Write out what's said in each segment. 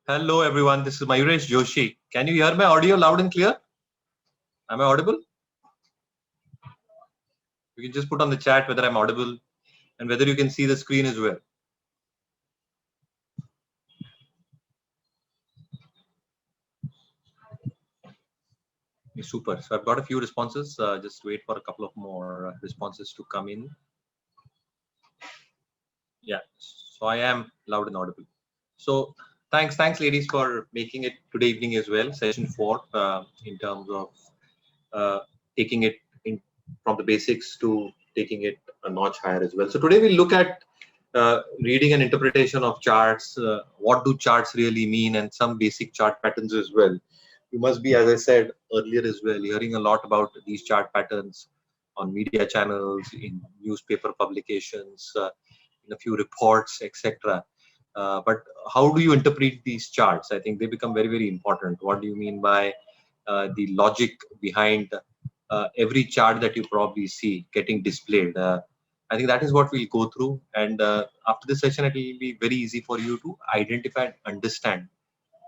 Hello everyone, this is Mayuresh Joshi. Can you hear my audio loud and clear? Am I audible? You can just put on the chat whether I'm audible and whether you can see the screen as well. Super. So I've got a few responses. Just wait for a couple of more responses to come in. Yeah, so I am loud and audible. So thanks ladies for making it today evening as well, session 4 in terms of taking it in from the basics to taking it a notch higher as well. So today we'll look at reading and interpretation of charts, what do charts really mean, and some basic chart patterns as well. You must be, as I said earlier as well, hearing a lot about these chart patterns on media channels, in newspaper publications, in a few reports, etc. But how do you interpret these charts? I think they become very, very important. What do you mean by the logic behind every chart that you probably see getting displayed? I think that is what we'll go through. And after this session, it will be very easy for you to identify and understand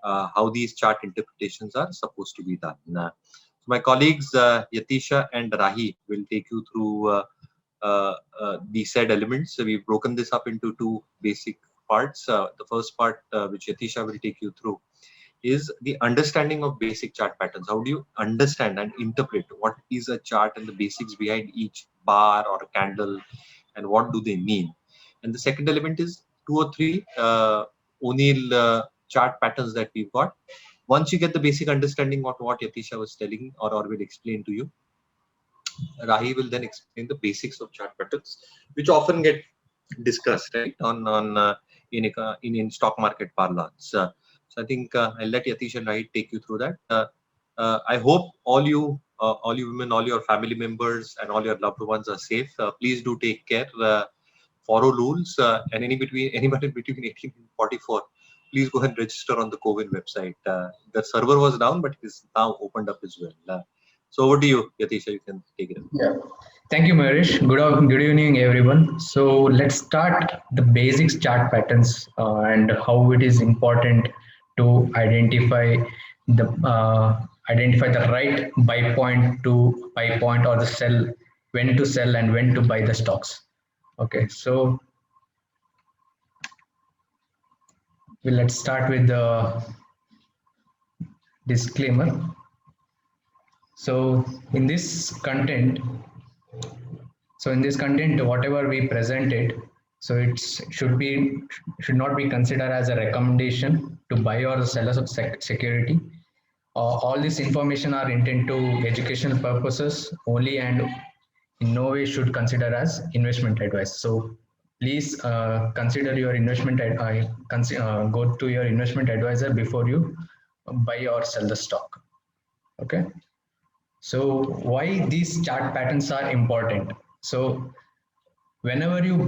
how these chart interpretations are supposed to be done. So my colleagues Yatisha and Rahi will take you through the said elements. So we've broken this up into two basic parts. The first part, which Yatisha will take you through, is the understanding of basic chart patterns. How do you understand and interpret what is a chart and the basics behind each bar or a candle, and what do they mean? And the second element is 2 or 3 O'Neill chart patterns that we've got. Once you get the basic understanding of what Yatisha was telling or will explain to you, Rahi will then explain the basics of chart patterns, which often get discussed right in stock market parlance. So I think I'll let Yatish and Rahi take you through that. I hope all you women, all your family members, and all your loved ones are safe. Please do take care. Follow rules, and anybody between 18 and 44, please go ahead and register on the CoWIN website. The server was down, but it is now opened up as well. So over to you, Yatisha. You can take it. Yeah. Thank you, Marish. Good evening, everyone. So let's start the basics chart patterns and how it is important to identify the right buy point to buy point, or the sell, when to sell and when to buy the stocks. Okay, so let's start with the disclaimer. So in this content, whatever we presented, so it should not be considered as a recommendation to buy or sell a security. All this information are intended to educational purposes only, and in no way should consider as investment advice. So please consider your go to your investment advisor before you buy or sell the stock. Okay. So why these chart patterns are important? So whenever you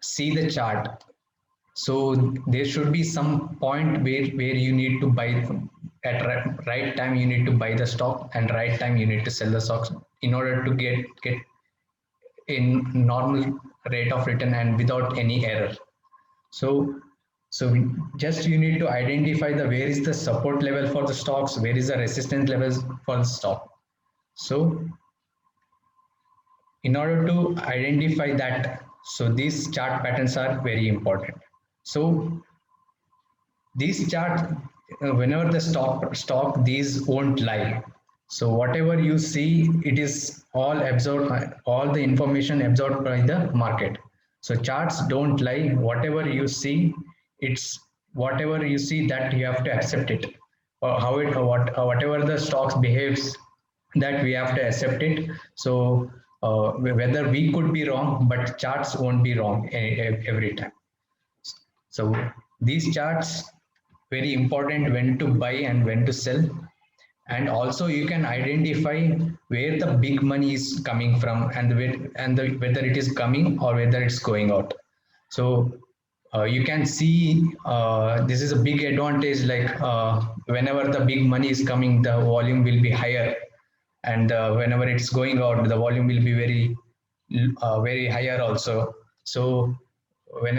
see the chart, so there should be some point where you need to buy at right time. You need to buy the stock, and right time you need to sell the stocks in order to get in normal rate of return and without any error. So just you need to identify where is the support level for the stocks, where is the resistance levels for the stock. So in order to identify that, so these chart patterns are very important. So these charts, whenever the stock, these won't lie. So whatever you see, it is all absorbed, all the information absorbed by the market. So charts don't lie. Whatever you see, it's whatever you see that you have to accept it, or whatever the stocks behaves, that we have to accept it. So whether we could be wrong, but charts won't be wrong every time. So these charts very important, when to buy and when to sell. And also you can identify where the big money is coming from, and whether it is coming or whether it's going out. So you can see this is a big advantage, like whenever the big money is coming, the volume will be higher, and whenever it's going out, the volume will be very higher also. So when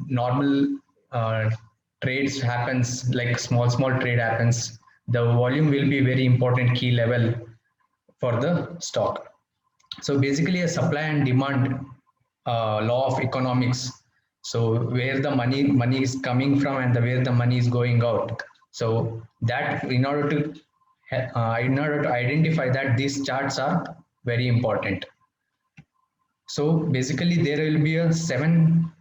normal trades happens, like small trade happens, the volume will be very important key level for the stock. So basically a supply and demand law of economics. So where the money is coming from and where the money is going out. So that in order to identify that, these charts are very important. So basically there will be a 7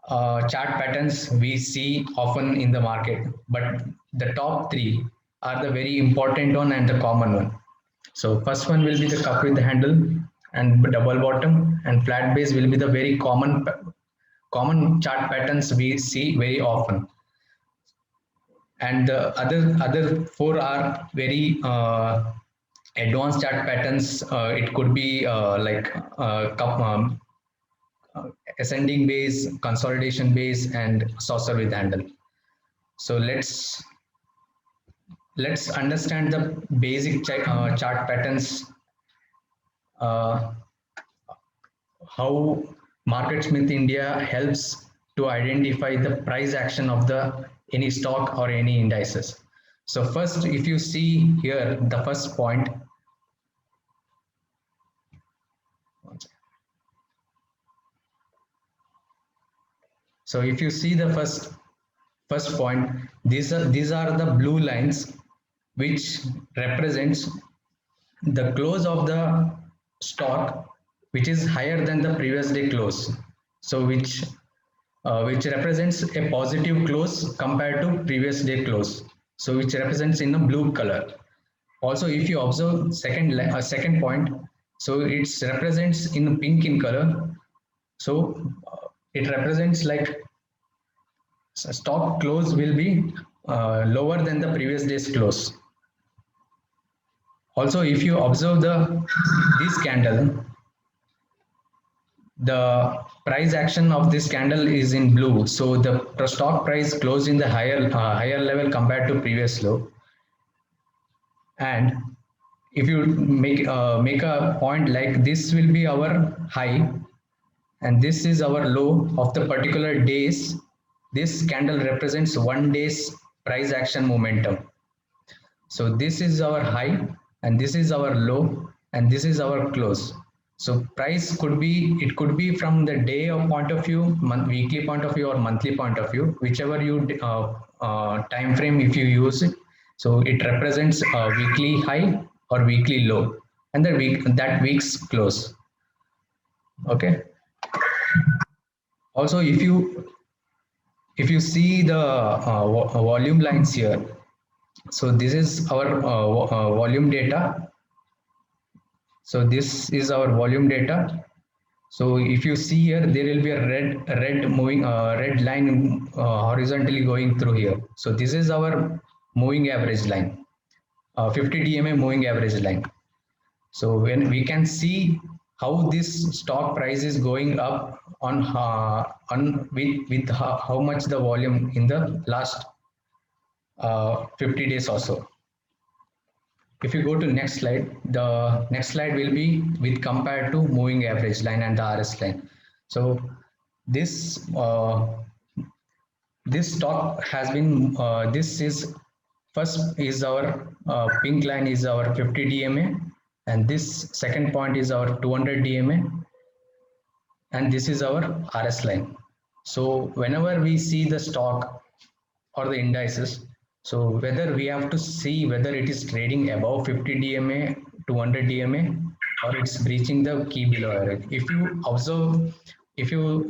chart patterns we see often in the market, but the top 3 are the very important one and the common one. So first one will be the cup with the handle and double bottom, and flat base will be the very common chart patterns we see very often. And the other 4 are very advanced chart patterns. It could be ascending base, consolidation base, and saucer with handle. So let's understand the basic chart patterns. How MarketSmith India helps to identify the price action of the any stock or any indices. So first, if you see here, the first point. So if you see the first point, these are the blue lines which represents the close of the stock which is higher than the previous day close. So which represents a positive close compared to previous day close. So which represents in a blue color. Also, if you observe second point, so it represents in pink in color. So it represents like stock close will be lower than the previous day's close. Also, if you observe this candle, the price action of this candle is in blue. So the stock price closed in the higher level compared to previous low. And if you make a point like this will be our high, and this is our low of the particular days. This candle represents 1 day's price action momentum. So this is our high, and this is our low, and this is our close. So price could be from the day of point of view, weekly point of view, or monthly point of view, whichever you time frame if you use it. So it represents a weekly high or weekly low, and that week's close. Okay. Also, if you see the volume lines here, so this is our volume data. So this is our volume data. So if you see here, there will be a red moving red line horizontally going through here. So this is our moving average line, 50 DMA moving average line. So when we can see how this stock price is going up with how much the volume in the last 50 days or so. If you go to next slide, the next slide will be with compared to moving average line and the RS line. So this stock has been this is first is our pink line is our 50 DMA, and this second point is our 200 DMA, and this is our RS line. So whenever we see the stock or the indices, so whether we have to see whether it is trading above 50 DMA, 200 DMA, or it's breaching the key below average. If you observe, if you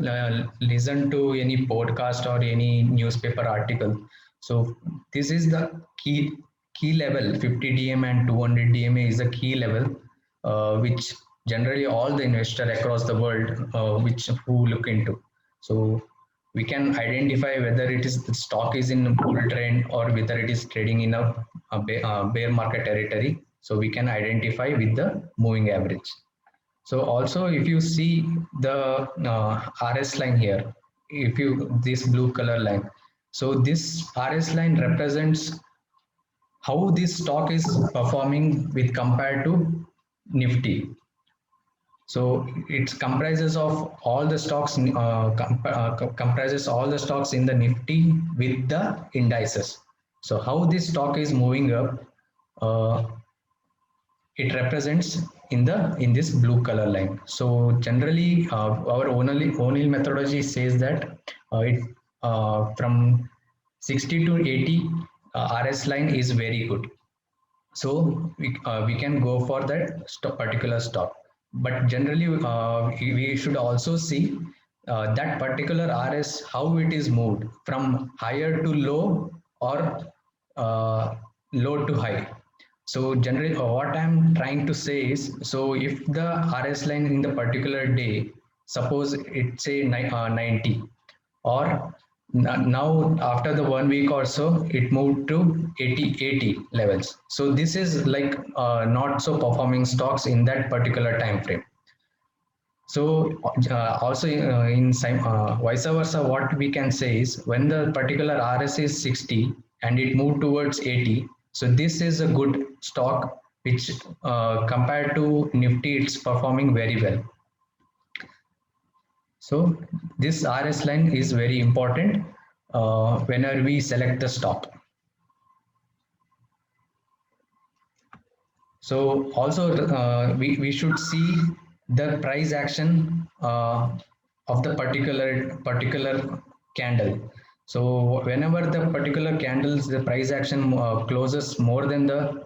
listen to any podcast or any newspaper article, so this is the key level. 50 DMA and 200 DMA is the key level, which generally all the investors across the world who look into. So we can identify whether it is the stock is in bull trend or whether it is trading in a bear market territory. So we can identify with the moving average. So also, if you see the RS line here, this blue color line, so this RS line represents how this stock is performing with compared to Nifty. So it comprises of all the stocks, comprises all the stocks in the Nifty with the indices. So how this stock is moving up, uh, it represents in this blue color line. So generally, our O'Neill methodology says that it from 60 to 80 RS line is very good. So we can go for that particular stock, but generally we should also see that particular RS how it is moved from higher to low or uh, low to high. So generally what I'm trying to say is, so if the RS line in the particular day, suppose it's say 90, or now after the 1 week or so it moved to 80 levels. So this is like not so performing stocks in that particular time frame. So also in vice versa, what we can say is when the particular RS is 60 and it moved towards 80, so this is a good stock which compared to Nifty it's performing very well. So this RS line is very important whenever we select the stock. So also we should see the price action of the particular candle. So whenever the particular candles, the price action closes more than the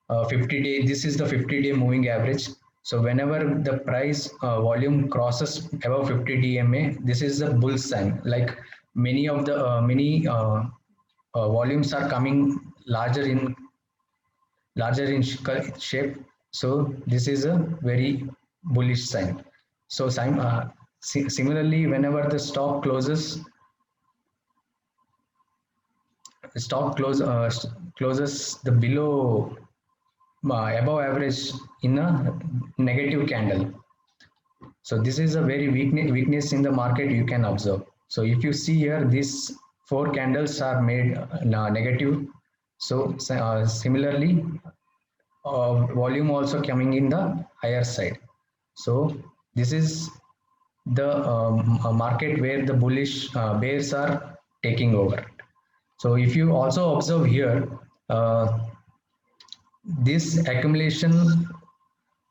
50-day, this is the 50-day moving average. So whenever the price volume crosses above 50 DMA, this is a bull sign. Like many of the volumes are coming larger in shape. So this is a very bullish sign. So similarly, whenever the stock closes the below above average in a negative candle. So this is a very weakness in the market you can observe. So if you see here, these 4 candles are made negative. So similarly, volume also coming in the higher side. So this is the market where the bullish bears are taking over. So if you also observe here, this accumulation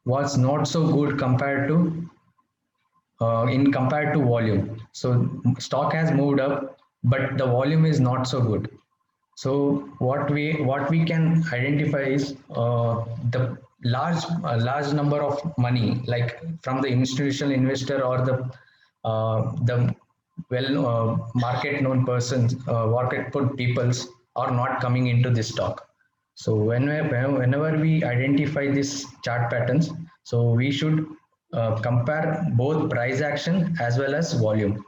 was not so good compared to compared to volume. So stock has moved up, but the volume is not so good. So what we can identify is the large number of money, like from the institutional investor or the well market known persons, market put peoples are not coming into this stock. So whenever we identify these chart patterns, so we should compare both price action as well as volume.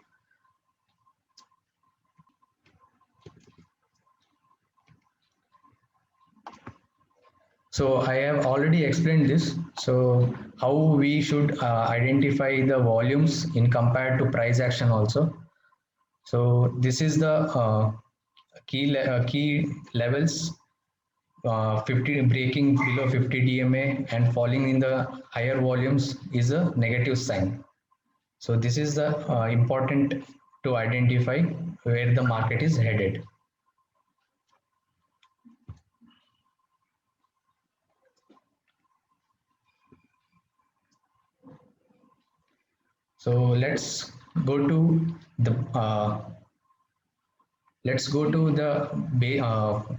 So I have already explained this. So how we should identify the volumes in compared to price action also. So this is the key levels. 50 breaking below 50 DMA and falling in the higher volumes is a negative sign. So this is the important to identify where the market is headed. So let's go to the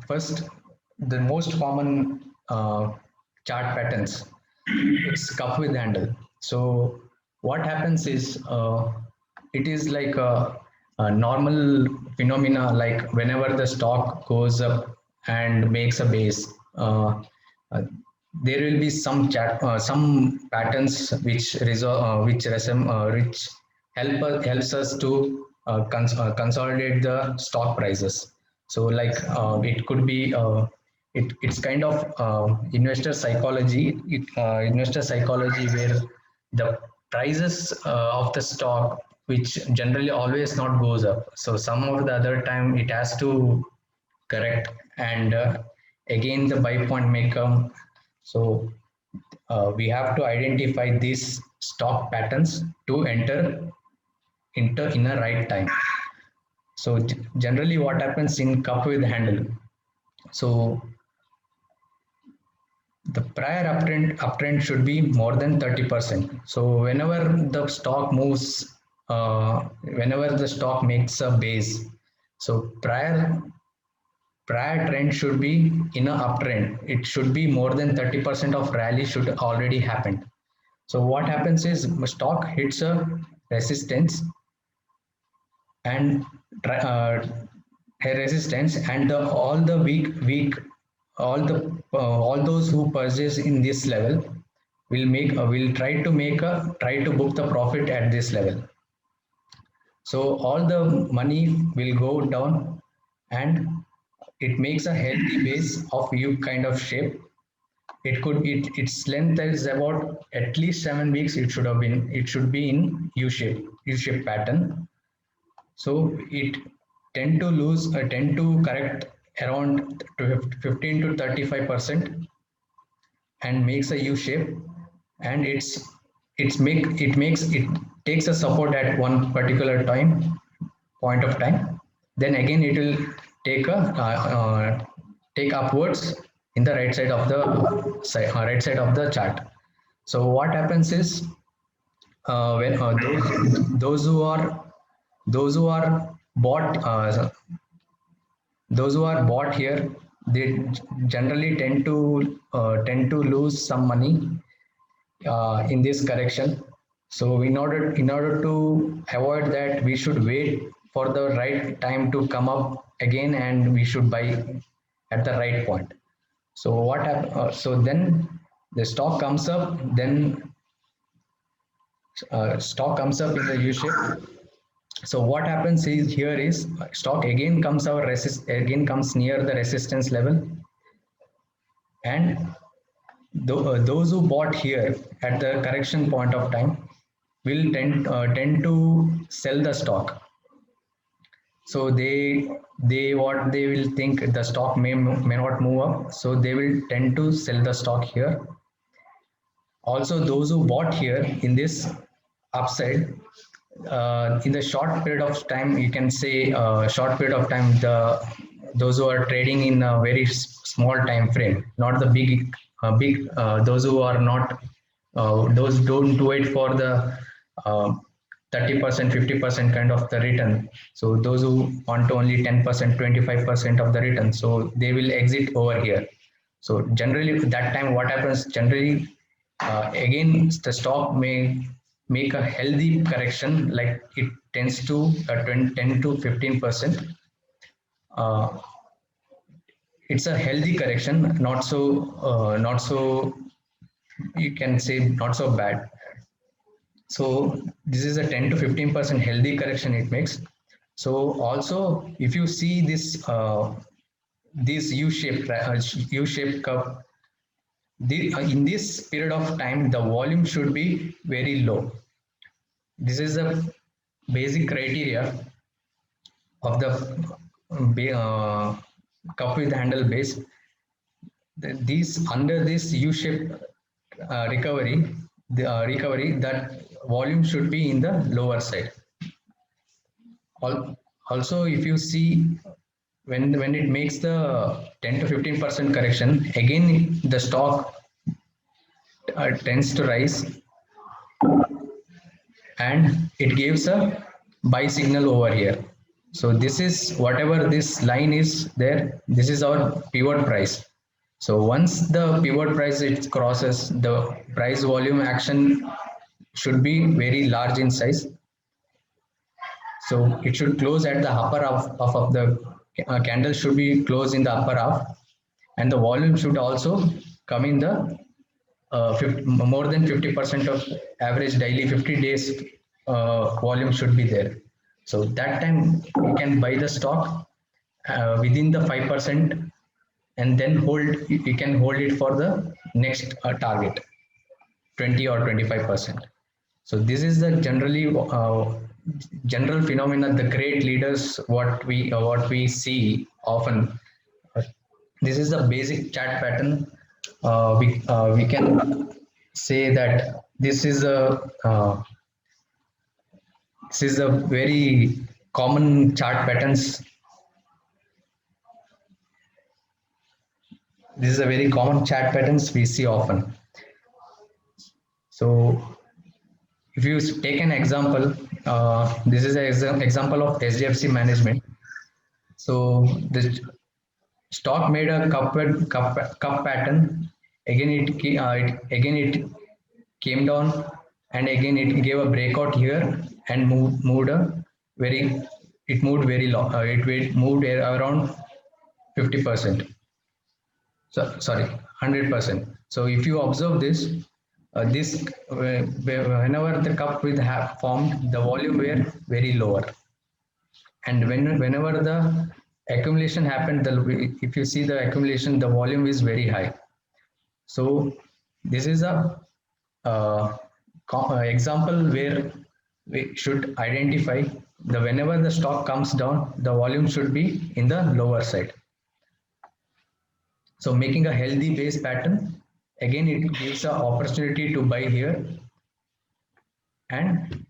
first, the most common chart patterns. It's cup with handle. So what happens is it is like a normal phenomena, like whenever the stock goes up and makes a base, uh, there will be some patterns which helps us to consolidate the stock prices. So like it could be it's kind of investor psychology where the prices of the stock which generally always not goes up, so some of the other time it has to correct, and again the buy point may come. So we have to identify this stock patterns to enter in a right time. So generally what happens in cup with handle, so the prior uptrend should be more than 30%. So whenever the stock moves, whenever the stock makes a base, so prior trend should be in a uptrend. It should be more than 30% of rally should already happen. So what happens is stock hits a resistance and a resistance, and all the weak all those who purchase in this level will try to book the profit at this level. So all the money will go down, and it makes a healthy base of U kind of shape. Its length is about at least 7 weeks. It should be in U shape pattern. So it tend to correct around 15 to 35% and makes a U shape, and it takes a support at one particular point of time. Then again it will take upwards in the right side of the chart. So what happens is when those who are bought those who are bought here, they generally tend to lose some money in this correction. So in order to avoid that, we should wait for the right time to come up again, and we should buy at the right point. So so then the stock comes up, then stock comes up in the U shape. So what happens is here is stock again comes near the resistance level, and those who bought here at the correction point of time will tend to sell the stock. So they what they will think the stock may not move up, so they will tend to sell the stock here. Also, those who bought here in this upside, in the short period of time, you can say short period of time, those who are trading in a very small time frame, not the big those who are not those don't do it for the 30%, 50% kind of the return. So those who want only 10%, 25% of the return, so they will exit over here. So generally that time what happens, generally again the stock may make a healthy correction, like it tends to 10 to 15%. It's a healthy correction, not so, you can say not so bad. So this is a 10 to 15% healthy correction it makes. So also if you see this U-shaped curve, in this period of time the volume should be very low. This is the basic criteria of the cup with handle base. Under this U-shaped recovery, that volume should be in the lower side. Also, if you see when it makes the 10 to 15% correction, again the stock tends to rise, and it gives a buy signal over here. So this is whatever this line is there, this is our pivot price. So once the pivot price it crosses, the price volume action should be very large in size. So it should close at the upper half of the candle should be closed in the upper half, and the volume should also come in the more than 50% of average daily 50 days volume should be there. So that time you can buy the stock within the 5%, and then you can hold it for the next target 20 or 25%. So this is the general phenomena, the great leaders what we see often. This is the basic chart pattern. We can say that this is a very common chart patterns. This is a very common chart patterns we see often. So if you take an example, this is an example of SDFC management. So the stock made a cup pattern. Again, it came down, and again it gave a breakout here and moved a very it moved very long. It moved around 50%. So sorry, 100%. So if you observe this, whenever the cup will have formed, the volume were very lower, and whenever the accumulation happened, if you see the accumulation, the volume is very high. So this is a example where we should identify the whenever the stock comes down, the volume should be in the lower side. So making a healthy base pattern, again it gives an opportunity to buy here, and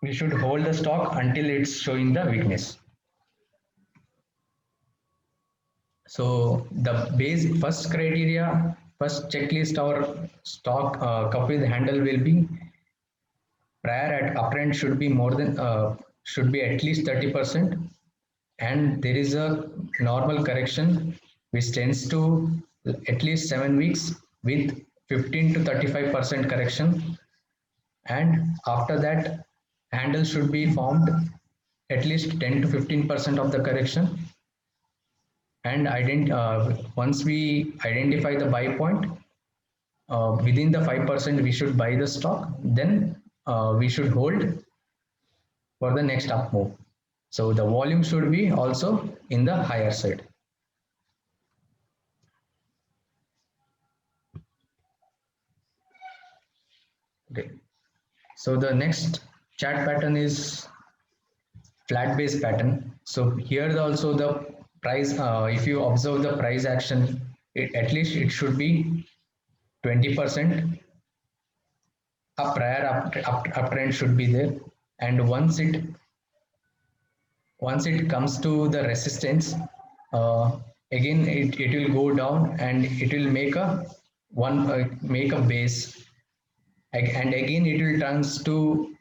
we should hold the stock until it's showing the weakness. So the base first criteria, first checklist our stock cup with handle will be prior at uptrend should be more than should be at least 30%, and there is a normal correction which tends to at least 7 weeks with 15 to 35% correction, and after that handle should be formed at least 10 to 15% of the correction, and once we identify the buy point within the 5% we should buy the stock, then we should hold for the next up move. So the volume should be also in the higher side. Okay. So the next chart pattern is flat base pattern. So here also the price, if you observe the price action, at least it should be 20%. A prior uptrend should be there, and once it comes to the resistance, again it will go down and it will make a base, and again it will turns to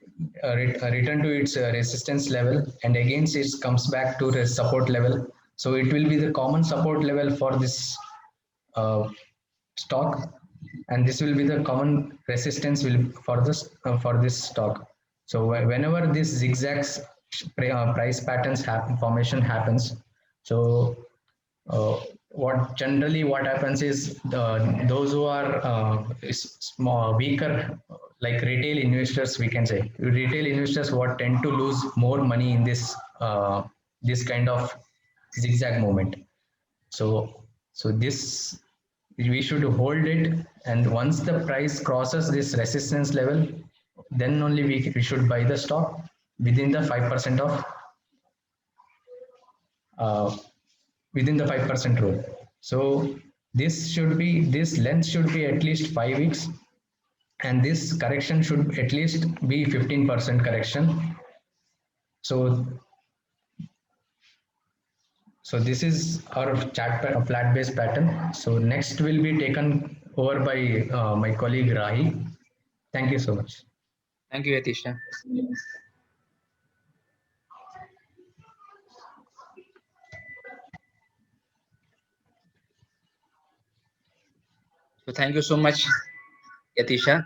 return to its resistance level, and again it comes back to the support level. So it will be the common support level for this stock, and this will be the common resistance for this stock. So whenever this zigzags price patterns formation happens, so what happens is those who are small weaker, like retail investors, we can say retail investors what tend to lose more money in this kind of zigzag movement. So this we should hold it, and once the price crosses this resistance level, then only we should buy the stock within the 5% of within the 5% rule. So this length should be at least 5 weeks, and this correction should at least be 15% correction. So this is our flat base pattern. So next will be taken over by my colleague Rahi. Thank you so much. Thank you, Yatisha. So thank you so much, Yatisha.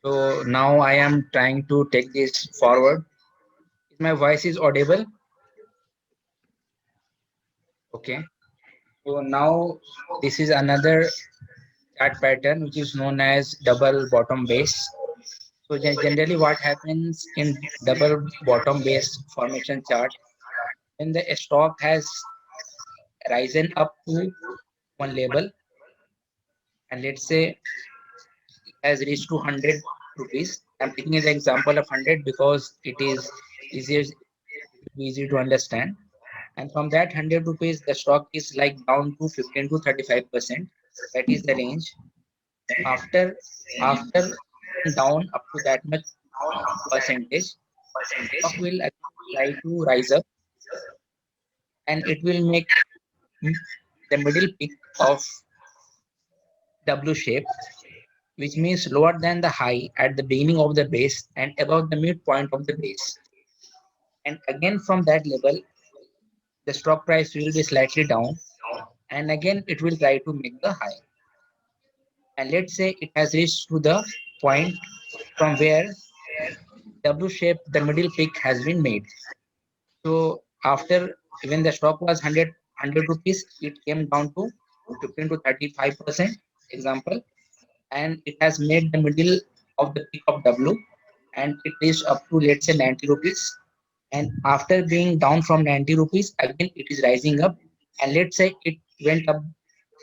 So now I am trying to take this forward. My voice is audible? Okay. So now this is another chart pattern which is known as double bottom base. So generally what happens in double bottom base formation chart, when the stock has risen up to one level, and let's say it has reached to 100 rupees. I'm taking an example of 100 because it is easy to understand. And from that 100 rupees, the stock is like down to 15 to 35%. That is the range. After down up to that much percentage, stock will try to rise up, and it will make the middle peak of W shape, which means lower than the high at the beginning of the base and above the midpoint of the base. And again from that level, the stock price will be slightly down, and again it will try to make the high. And let's say it has reached to the point from where W shape, the middle peak has been made. So after, when the stock was 100 rupees, it came down to 15 to 35%, example, and it has made the middle of the peak of W, and it reached up to, let's say, 90 rupees. And after being down from 90 rupees, again it is rising up, and let's say it went up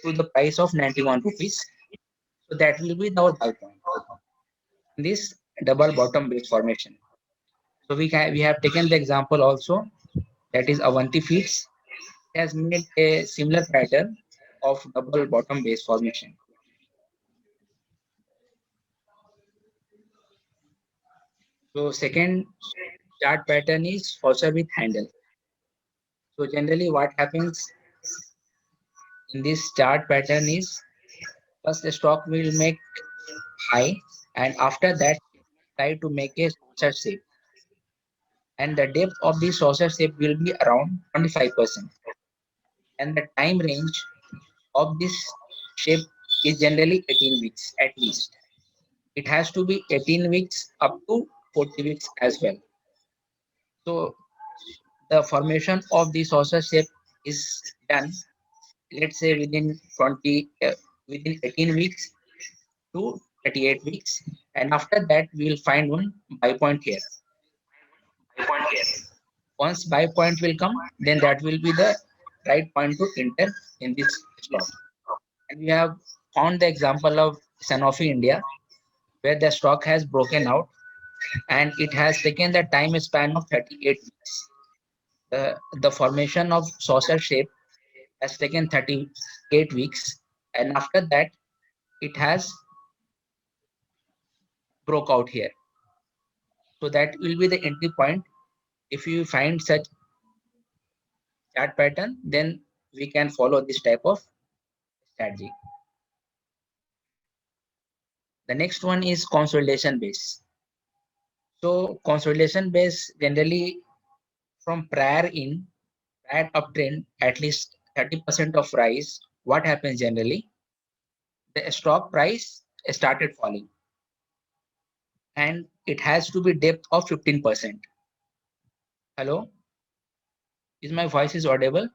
to the price of 91 rupees. So that will be our buy point in this double bottom base formation. So we have taken the example also, that is Avanti Feeds has made a similar pattern of double bottom base formation. So second chart pattern is Faucer with handle. So generally what happens in this chart pattern is, first the stock will make high, and after that try to make a saucer shape, and the depth of the saucer shape will be around 25%, and the time range of this shape is generally 18 weeks at least. It has to be 18 weeks up to 40 weeks as well. So the formation of the saucer shape is done, let's say within 18 weeks to 38 weeks, and after that we will find one buy point here. Once buy point will come, then that will be the right point to enter in this stock. And we have found the example of Sanofi India, where the stock has broken out and it has taken the time span of 38 weeks. The formation of saucer shape has taken 38 weeks, and after that it has broke out here. So that will be the entry point. If you find such chart pattern, then we can follow this type of strategy. The next one is consolidation base. So consolidation base, generally from prior uptrend, at least 30% of rise, what happens generally? The stock price started falling, and it has to be depth of 15%. Hello? Is my voice is audible?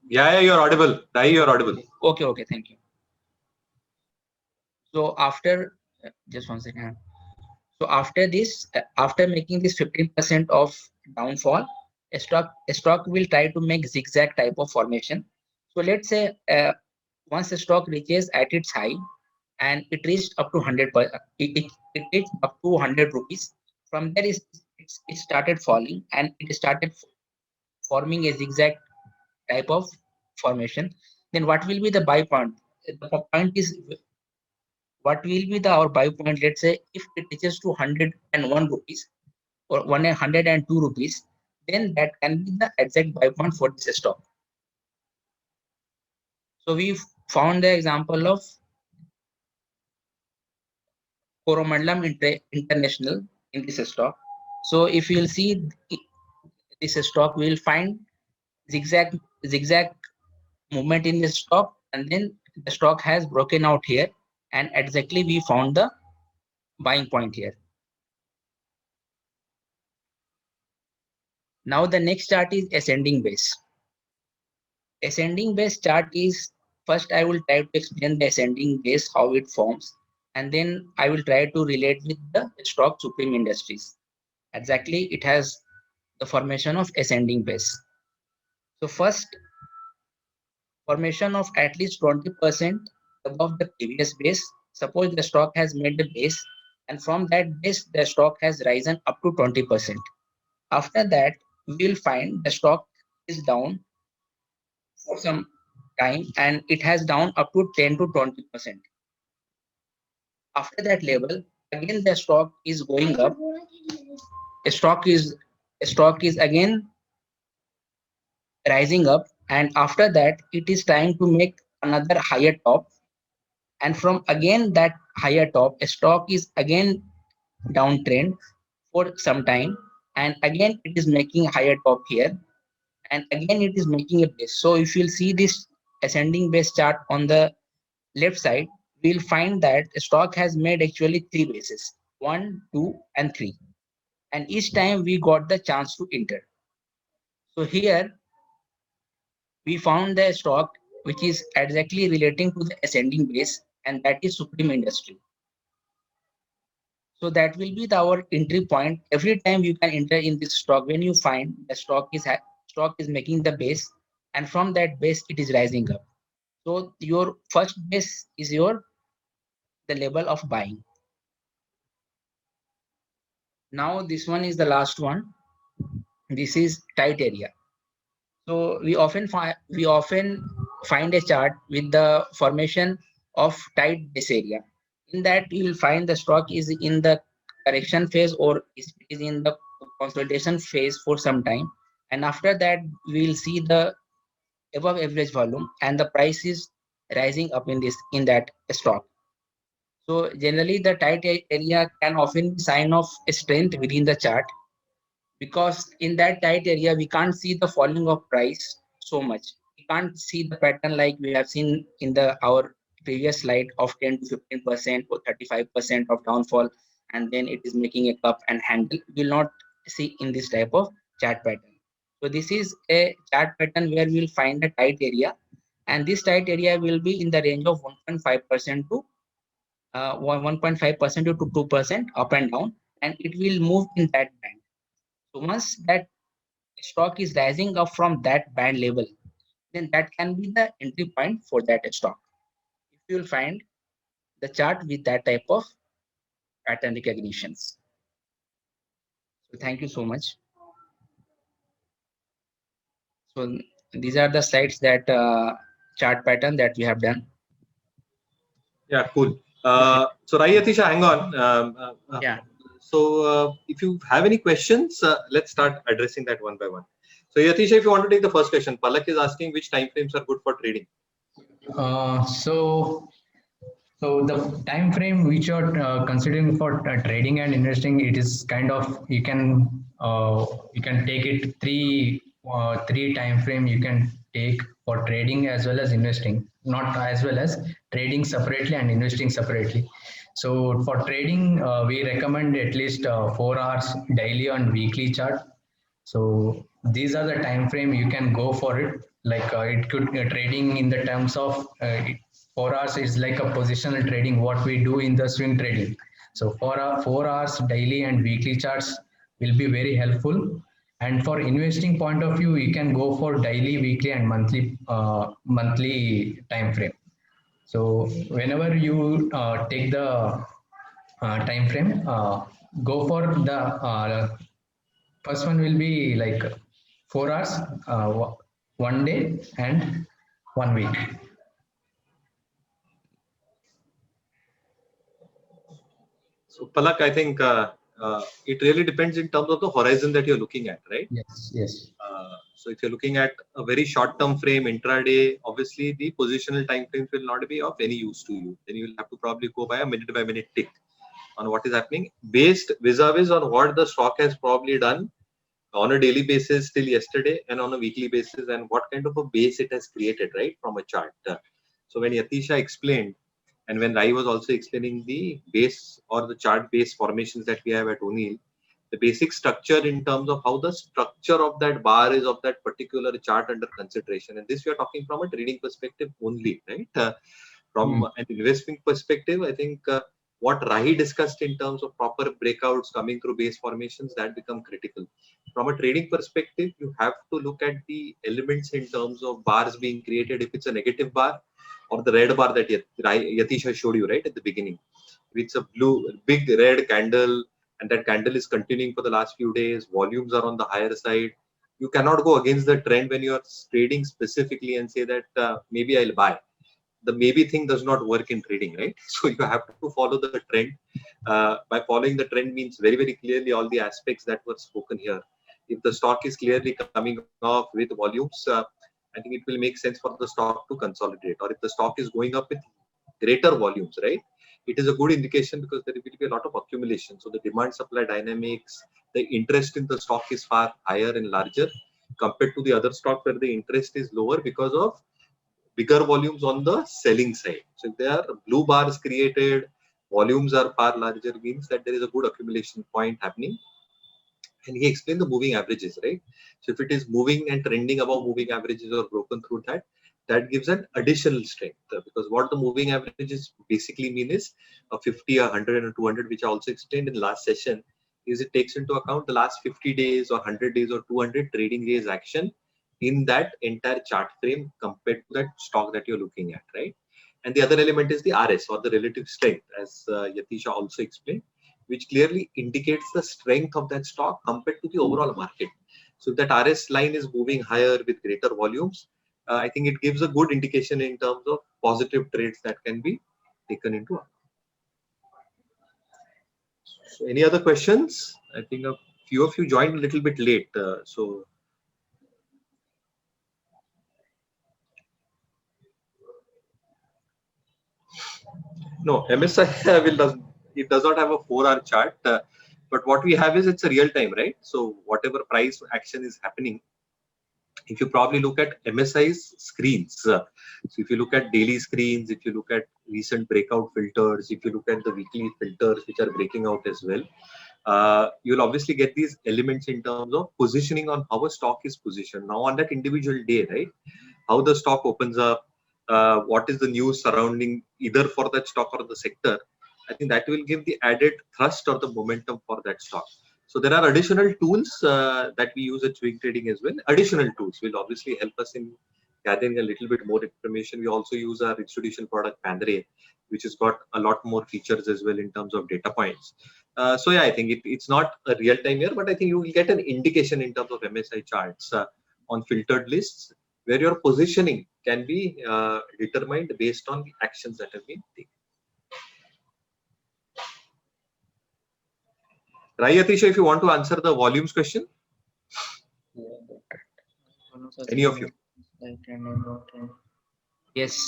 Yeah, you're audible. You're audible. Okay, thank you. So after, just one second. So after this, after making this 15% of downfall, a stock will try to make zigzag type of formation. So let's say once the stock reaches at its high and it reached up to 100, it reached up to 100 rupees. From there it started falling, and it started forming a zigzag type of formation. Then what will be the buy point? The point is, what will be our buy point? Let's say if it reaches to 101 rupees or 102 rupees, then that can be the exact buy point for this stock. So we found the example of Coromandalam International in this stock. So if you'll see this stock, we will find zigzag movement in this stock, and then the stock has broken out here, and exactly we found the buying point here. Now the next chart is ascending base. Ascending base chart is, first I will try to explain the ascending base, how it forms, and then I will try to relate with the stock Supreme Industries. Exactly, it has the formation of ascending base. So first, formation of at least 20% above the previous base. Suppose the stock has made the base, and from that base the stock has risen up to 20%. After that, we will find the stock is down for some time, and it has down up to 10 to 20%. After that level, again the stock is going up. Stock is stock is again rising up, and after that it is trying to make another higher top, and from again that higher top, a stock is again downtrend for some time, and again it is making a higher top here, and again it is making a base. So if you'll see this ascending base chart on the left side, we'll find that stock has made actually three bases, 1, 2, and 3, and each time we got the chance to enter. So here we found the stock which is exactly relating to the ascending base, and that is Supreme Industry. So that will be our entry point. Every time you can enter in this stock when you find the stock is making the base, and from that base it is rising up. So your first base is the level of buying. Now this one is the last one. This is tight area. So we often find a chart with the formation of tight base area. In that you will find the stock is in the correction phase or is in the consolidation phase for some time, and after that we will see the above average volume and the price is rising up in that stock. So generally the tight area can often be sign of strength within the chart, because in that tight area we can't see the falling of price so much. We can't see the pattern like we have seen in the our previous slide of 10 to 15% or 35% of downfall, and then it is making a cup and handle. We will not see in this type of chart pattern. So this is a chart pattern where we will find a tight area, and this tight area will be in the range of 1.5% to 1.5% to 2% up and down, and it will move in that band. So once that stock is rising up from that band level, then that can be the entry point for that stock. If you will find the chart with that type of pattern recognitions. So thank you so much. So these are the slides that chart pattern that we have done. Yeah, cool. So Rai Yatisha, hang on. Yeah. So if you have any questions, let's start addressing that one by one. So Yatisha, if you want to take the first question, Palak is asking which time frames are good for trading. So the time frame which you're considering for trading and investing, it is kind of you can take it three time frame you can take for trading as well as investing, not as well as trading separately and investing separately. So for trading, we recommend at least 4 hours daily and weekly chart. So these are the time frame you can go for it. Like it could trading in the terms of 4 hours is like a positional trading, what we do in the swing trading. So 4 hours daily and weekly charts will be very helpful. And for investing point of view, you can go for daily, weekly, and monthly time frame. So whenever you take the time frame, go for the first one will be like 4 hours, 1 day, and 1 week. So Palak, I think it really depends in terms of the horizon that you're looking at, right? Yes, yes. So if you're looking at a very short-term frame, intraday, obviously the positional time frames will not be of any use to you. Then you will have to probably go by a minute tick on what is happening, based vis-a-vis on what the stock has probably done on a daily basis till yesterday and on a weekly basis, and what kind of a base it has created, right, from a chart. So when Yatisha explained, and when Rai was also explaining the base or the chart base formations that we have at O'Neill, the basic structure in terms of how the structure of that bar is of that particular chart under consideration. And this we are talking from a trading perspective only, right? From an investing perspective, I think what Rahi discussed in terms of proper breakouts coming through base formations, that become critical. From a trading perspective, you have to look at the elements in terms of bars being created. If it's a negative bar or the red bar that Yatisha showed you right at the beginning, if it's a big red candle and that candle is continuing for the last few days, volumes are on the higher side, you cannot go against the trend when you are trading specifically and say that maybe I'll buy. The maybe thing does not work in trading, right? So you have to follow the trend. By following the trend means very, very clearly all the aspects that were spoken here. If the stock is clearly coming off with volumes, I think it will make sense for the stock to consolidate. Or if the stock is going up with greater volumes, right? It is a good indication because there will be a lot of accumulation. So the demand supply dynamics, the interest in the stock is far higher and larger compared to the other stock where the interest is lower because of bigger volumes on the selling side. So if there are blue bars created, volumes are far larger, means that there is a good accumulation point happening. And he explained the moving averages, right? So if it is moving and trending above moving averages or broken through that, that gives an additional strength, because what the moving averages basically mean is a 50, a 100 and 200, which I also explained in last session, is it takes into account the last 50 days or 100 days or 200 trading days action in that entire chart frame compared to that stock that you're looking at, right? And the other element is the RS, or the relative strength, as Yatisha also explained, which clearly indicates the strength of that stock compared to the overall market. So if that RS line is moving higher with greater volumes, I think it gives a good indication in terms of positive trades that can be taken into account. So any other questions? I think a few of you joined a little bit late. No, MSI it does not have a 4-hour chart, but what we have is it's a real time, right? So whatever price action is happening, if you probably look at MSI's screens, so if you look at daily screens, if you look at recent breakout filters, if you look at the weekly filters which are breaking out as well, you'll obviously get these elements in terms of positioning on how a stock is positioned now on that individual day, right? How the stock opens up, what is the news surrounding either for that stock or the sector. I think that will give the added thrust or the momentum for that stock. So there are additional tools that we use at swing trading as well. Additional tools will obviously help us in gathering a little bit more information. We also use our institutional product Pandre, which has got a lot more features as well in terms of data points. So yeah, I think it's not a real time here, but I think you will get an indication in terms of MSI charts on filtered lists where your positioning can be determined based on the actions that have been taken. Rai, Yatisha, if you want to answer the volumes question. Any of you? Yes.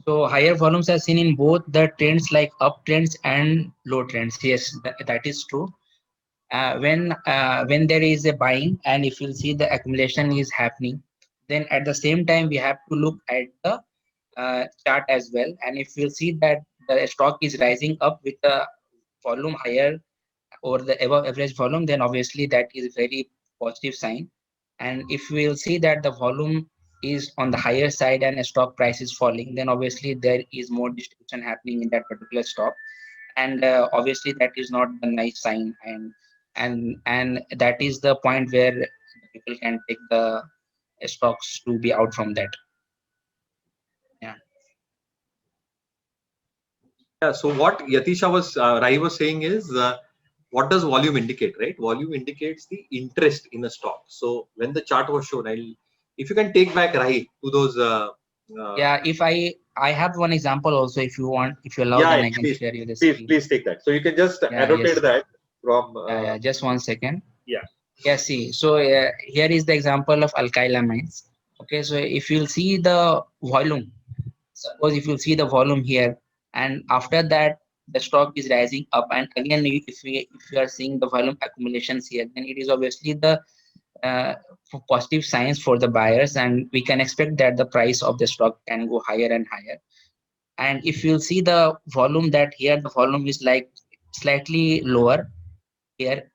So higher volumes are seen in both the trends like uptrends and low trends. Yes, that is true. When there is a buying and if you see the accumulation is happening, then at the same time we have to look at the chart as well. And if you see that the stock is rising up with the volume higher or the above average volume, then obviously that is a very positive sign. And if we will see that the volume is on the higher side and a stock price is falling, then obviously there is more distribution happening in that particular stock, and obviously that is not a nice sign. And that is the point where people can take the stocks to be out from that. Yeah, so what Yatisha Rai was saying is, what does volume indicate, right? Volume indicates the interest in a stock. So when the chart was shown, if you can take back Rai to those. Yeah, if I have one example also, if you want, if you allow, then I can share you this. Please take that. So you can just annotate that from. Just 1 second. Yeah. Yeah, see. So here is the example of alkyl amines. Okay, so if you'll see the volume, suppose if you see the volume here, and after that the stock is rising up, and again if you are seeing the volume accumulations here, then it is obviously the positive signs for the buyers, and we can expect that the price of the stock can go higher and higher. And if you'll see the volume, that here the volume is like slightly lower here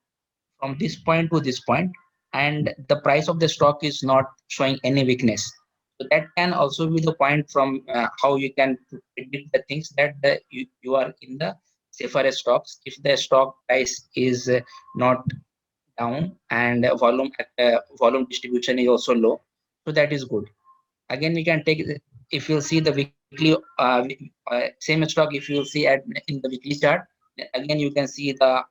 from this point to this point, and the price of the stock is not showing any weakness. So that can also be the point from how you can predict the things that you are in the safer stocks if the stock price is not down and volume distribution is also low. So that is good. Again, we can take, if you see the weekly same stock, if you see in the weekly chart, again you can see the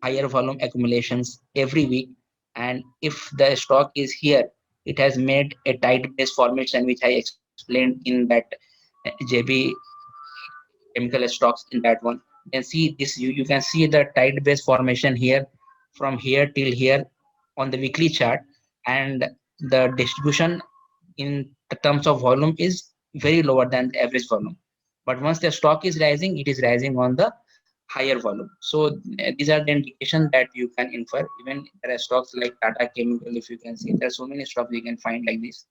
higher volume accumulations every week, And if the stock is here, it has made a tight base formation, which I explained in that JB chemical stocks in that one. You can see this, you can see the tight base formation here from here till here on the weekly chart, and the distribution in the terms of volume is very lower than the average volume. But once the stock is rising, it is rising on the higher volume. So these are the indication that you can infer. Even there are stocks like Tata Chemical, if you can see, there are so many stocks you can find like this.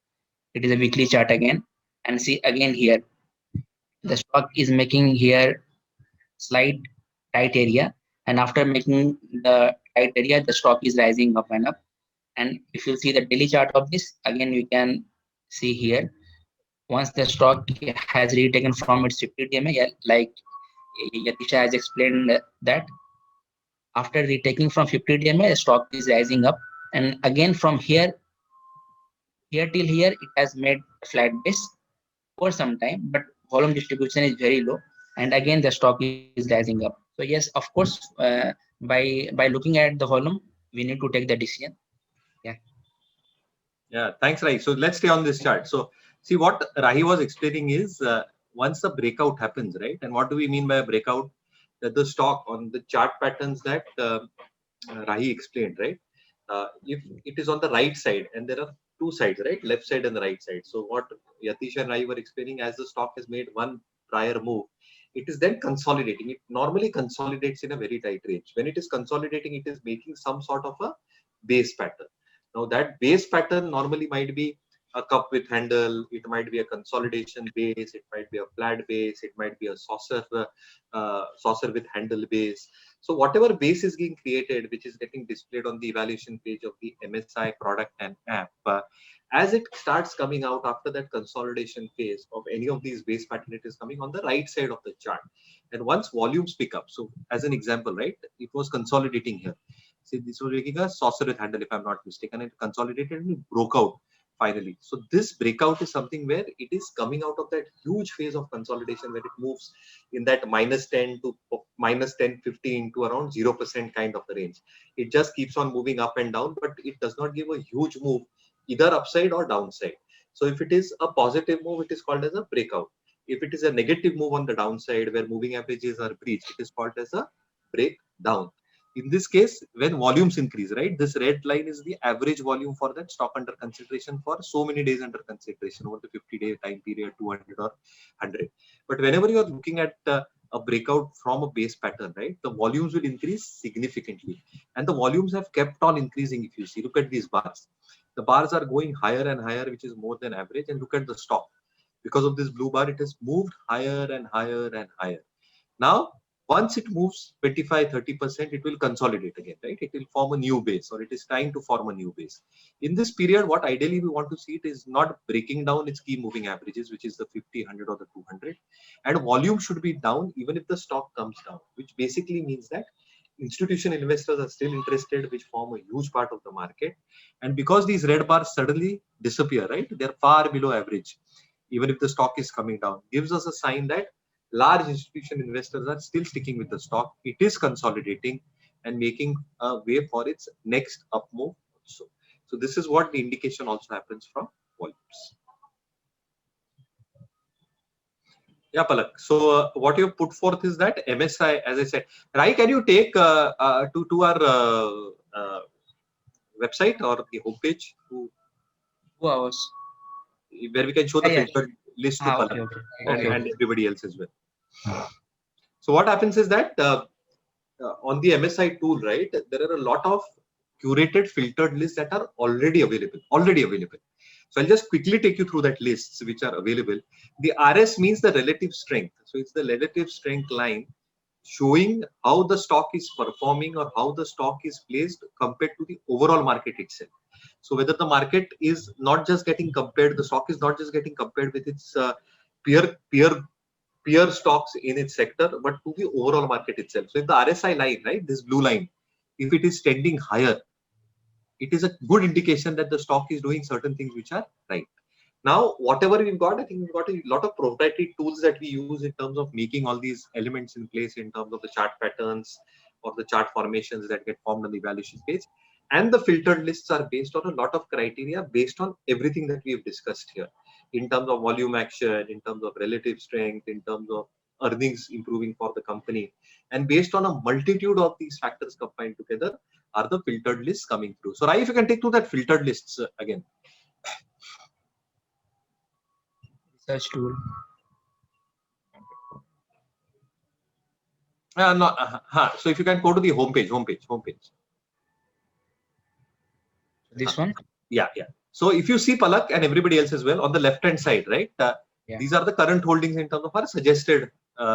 It is a weekly chart again, and see again here, the stock is making here slight tight area, and after making the tight area, the stock is rising up and up. And if you see the daily chart of this, again you can see here, once the stock has retaken from its 50 DMA, yeah, like Yatisha has explained that after retaking from 50 DMA, the stock is rising up, and again from here till here, it has made a flat base for some time, but volume distribution is very low, and again the stock is rising up. So yes, of course, by looking at the volume, we need to take the decision. Yeah. Yeah, thanks, Rahi. So let's stay on this chart. So see what Rahi was explaining is once the breakout happens, right? And what do we mean by a breakout? That the stock on the chart patterns that Rahi explained, right? If it is on the right side, and there are two sides, right? Left side and the right side. So what Yatish and Rahi were explaining, as the stock has made one prior move, it is then consolidating. It normally consolidates in a very tight range. When it is consolidating, it is making some sort of a base pattern. Now that base pattern normally might be a cup with handle, it might be a consolidation base, it might be a flat base, it might be a saucer with handle base. So whatever base is being created, which is getting displayed on the evaluation page of the MSI product and app, as it starts coming out after that consolidation phase of any of these base pattern, it is coming on the right side of the chart. And once volumes pick up, so as an example, right, it was consolidating here. See, this was making a saucer with handle, if I'm not mistaken, and it consolidated and it broke out finally. So this breakout is something where it is coming out of that huge phase of consolidation where it moves in that minus 10 to minus 10, 15 to around 0% kind of the range. It just keeps on moving up and down, but it does not give a huge move either upside or downside. So if it is a positive move, it is called as a breakout. If it is a negative move on the downside where moving averages are breached, it is called as a breakdown. In this case, when volumes increase, right, this red line is the average volume for that stock under consideration for so many days under consideration over the 50-day time period, 200 or 100. But whenever you are looking at a breakout from a base pattern, right, the volumes will increase significantly, and the volumes have kept on increasing. If you see, look at these bars, the bars are going higher and higher, which is more than average. And look at the stock, because of this blue bar, it has moved higher and higher and higher. Now once it moves 25-30%, it will consolidate again, right? It will form a new base, or it is trying to form a new base. In this period, what ideally we want to see, it is not breaking down its key moving averages, which is the 50, 100 or the 200, and volume should be down even if the stock comes down, which basically means that institutional investors are still interested, which form a huge part of the market. And because these red bars suddenly disappear, right, they're far below average, even if the stock is coming down, gives us a sign that large institutional investors are still sticking with the stock. It is consolidating and making a way for its next up move. So this is what the indication also happens from volumes. Yeah, Palak. So what you have put forth is that MSI, as I said, Rai, can you take to our website or the homepage 2 hours. where we can show the Yeah, filtered list to Palak Okay. and everybody else as well. So what happens is that on the MSI tool, right, there are a lot of curated filtered lists that are already available. So I'll just quickly take you through that lists which are available. The RS means the relative strength. So it's the relative strength line showing how the stock is performing or how the stock is placed compared to the overall market itself. So whether the market is not just getting compared, the stock is not just getting compared with its peer stocks in its sector, but to the overall market itself. So if the RSI line, right, this blue line, if it is trending higher, it is a good indication that the stock is doing certain things which are right. Now, whatever we've got, I think we've got a lot of proprietary tools that we use in terms of making all these elements in place in terms of the chart patterns or the chart formations that get formed on the evaluation page. And the filtered lists are based on a lot of criteria based on everything that we've discussed here, in terms of volume action, in terms of relative strength, in terms of earnings improving for the company. And based on a multitude of these factors combined together are the filtered lists coming through. So Rai, if you can take through that filtered lists again. Research tool. No, so if you can go to the homepage. This one? Yeah. So if you see, Palak, and everybody else as well, on the left hand side, right? Yeah. These are the current holdings in terms of our suggested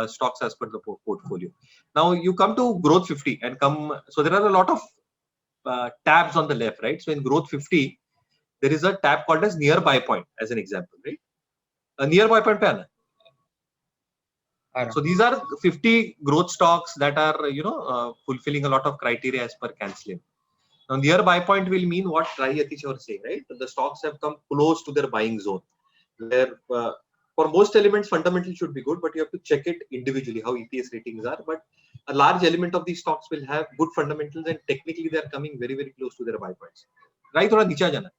stocks as per the portfolio. Now you come to Growth 50 and so there are a lot of tabs on the left, right? So in Growth 50, there is a tab called as Nearby Point, as an example, right? A Nearby Point pe aana. So these are 50 growth stocks that are, fulfilling a lot of criteria as per CanSlim. Now, Nearby Point will mean what Rai Atish was saying, right? The stocks have come close to their buying zone, where for most elements, fundamentals should be good, but you have to check it individually, how EPS ratings are. But a large element of these stocks will have good fundamentals, and technically they are coming very, very close to their buy points. Right? Thoda niche jana.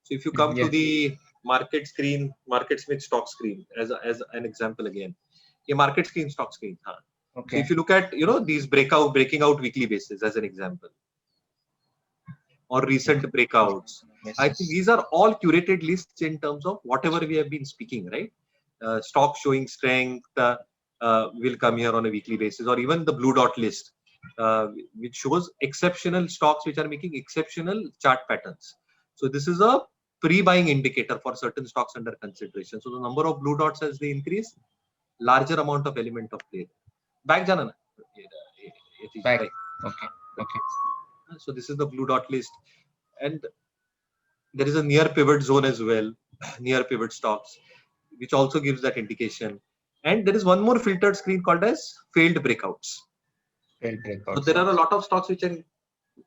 So if you come to the market Smith stock screen as an example again, a market screen stock screen. Okay. So if you look at these breaking out weekly basis as an example, or recent breakouts, I think these are all curated lists in terms of whatever we have been speaking, right? Stock showing strength will come here on a weekly basis, or even the blue dot list, which shows exceptional stocks which are making exceptional chart patterns. So this is a pre-buying indicator for certain stocks under consideration. So the number of blue dots as they increase, larger amount of element of play. Back jana na. Back. Okay. So this is the blue dot list, and there is a near pivot zone as well, near pivot stocks, which also gives that indication. And there is one more filtered screen called as failed breakouts. So there are a lot of stocks which can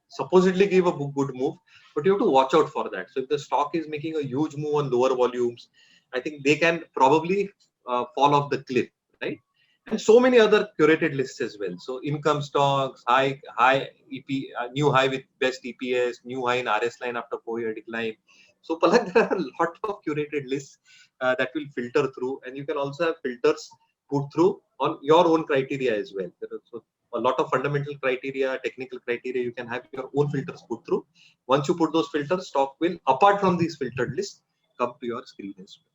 supposedly give a good move, but you have to watch out for that. So if the stock is making a huge move on lower volumes, I think they can probably fall off the cliff, right? And so many other curated lists as well. So income stocks, high EP, new high with best EPS, new high in RS line after 4-year decline. So Palak, there are a lot of curated lists that will filter through, and you can also have filters put through on your own criteria as well. So a lot of fundamental criteria, technical criteria, you can have your own filters put through. Once you put those filters, stock will, apart from these filtered lists, come to your screen as well.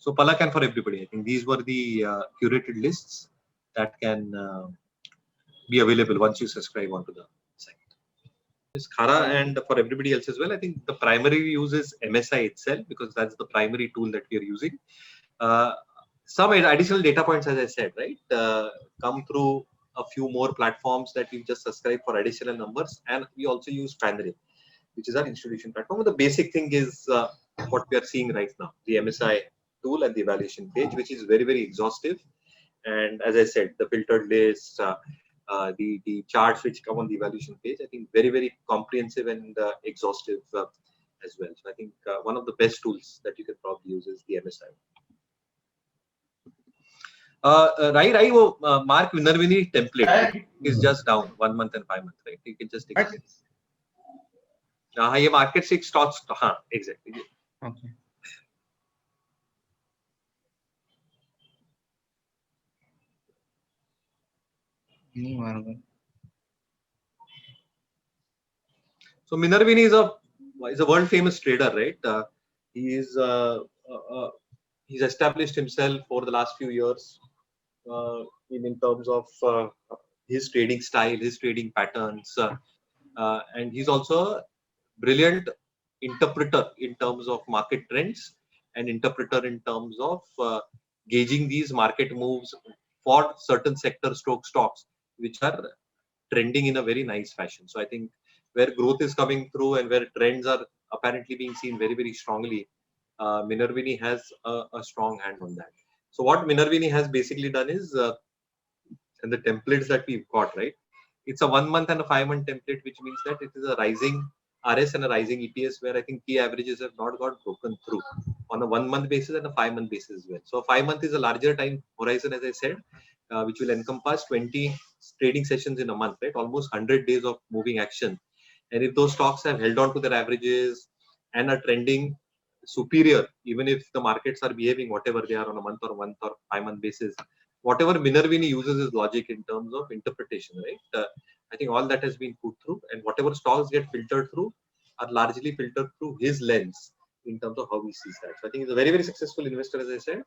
So Palak, and for everybody, I think these were the curated lists that can be available once you subscribe onto the site. It's Khara, and for everybody else as well, I think the primary use is MSI itself, because that's the primary tool that we are using. Some additional data points, as I said, right, come through a few more platforms that we just subscribe for additional numbers, and we also use Panray, which is our institution platform. The basic thing is what we are seeing right now, the MSI tool and the evaluation page, which is very, very exhaustive. And as I said, the filtered lists, the charts which come on the evaluation page, I think very, very comprehensive and exhaustive as well. So I think one of the best tools that you can probably use is the MSI. Rai, Mark Minervini template is just down 1 month and 5 months, right? You can just take it. ये market 6 stocks, exactly. Okay. So Minervini is a world famous trader, right? He's established himself over the last few years in terms of his trading style, his trading patterns, and he's also a brilliant interpreter in terms of market trends and interpreter in terms of gauging these market moves for certain sector stocks which are trending in a very nice fashion. So I think where growth is coming through and where trends are apparently being seen very, very strongly, Minervini has a strong hand on that. So what Minervini has basically done is, and the templates that we've got, right? It's a 1 month and a 5 month template, which means that it is a rising RS and a rising EPS, where I think key averages have not got broken through on a 1 month basis and a 5 month basis as well. So 5 month is a larger time horizon, as I said, which will encompass 20 trading sessions in a month, right? Almost 100 days of moving action. And if those stocks have held on to their averages and are trending superior, even if the markets are behaving whatever they are on a month or 5-month basis, whatever Minervini uses is logic in terms of interpretation, right? I think all that has been put through, and whatever stocks get filtered through are largely filtered through his lens in terms of how he sees that. So I think he's a very, very successful investor, as I said.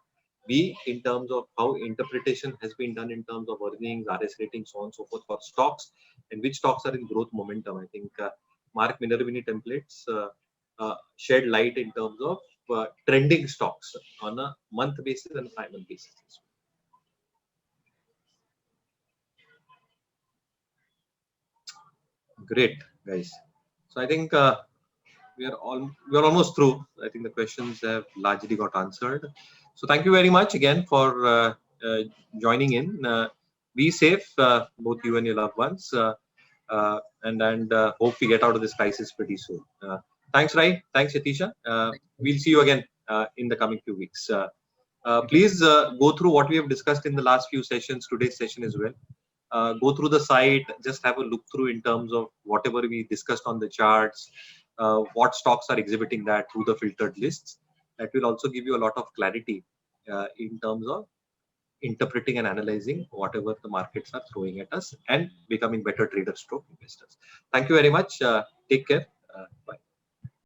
B, in terms of how interpretation has been done in terms of earnings, RS ratings, so on and so forth for stocks, and which stocks are in growth momentum. I think Mark Minervini templates shed light in terms of trending stocks on a month basis and 5-month basis. Great, guys. So I think we are almost through. I think the questions have largely got answered. So thank you very much again for joining in. Be safe, both you and your loved ones, and hope we get out of this crisis pretty soon. Thanks, Rai. Thanks, Yatisha. We'll see you again in the coming few weeks. Please go through what we have discussed in the last few sessions, today's session as well. Go through the site, just have a look through in terms of whatever we discussed on the charts, what stocks are exhibiting that through the filtered lists. That will also give you a lot of clarity in terms of interpreting and analyzing whatever the markets are throwing at us and becoming better traders stroke investors. Thank you very much. Take care. Bye.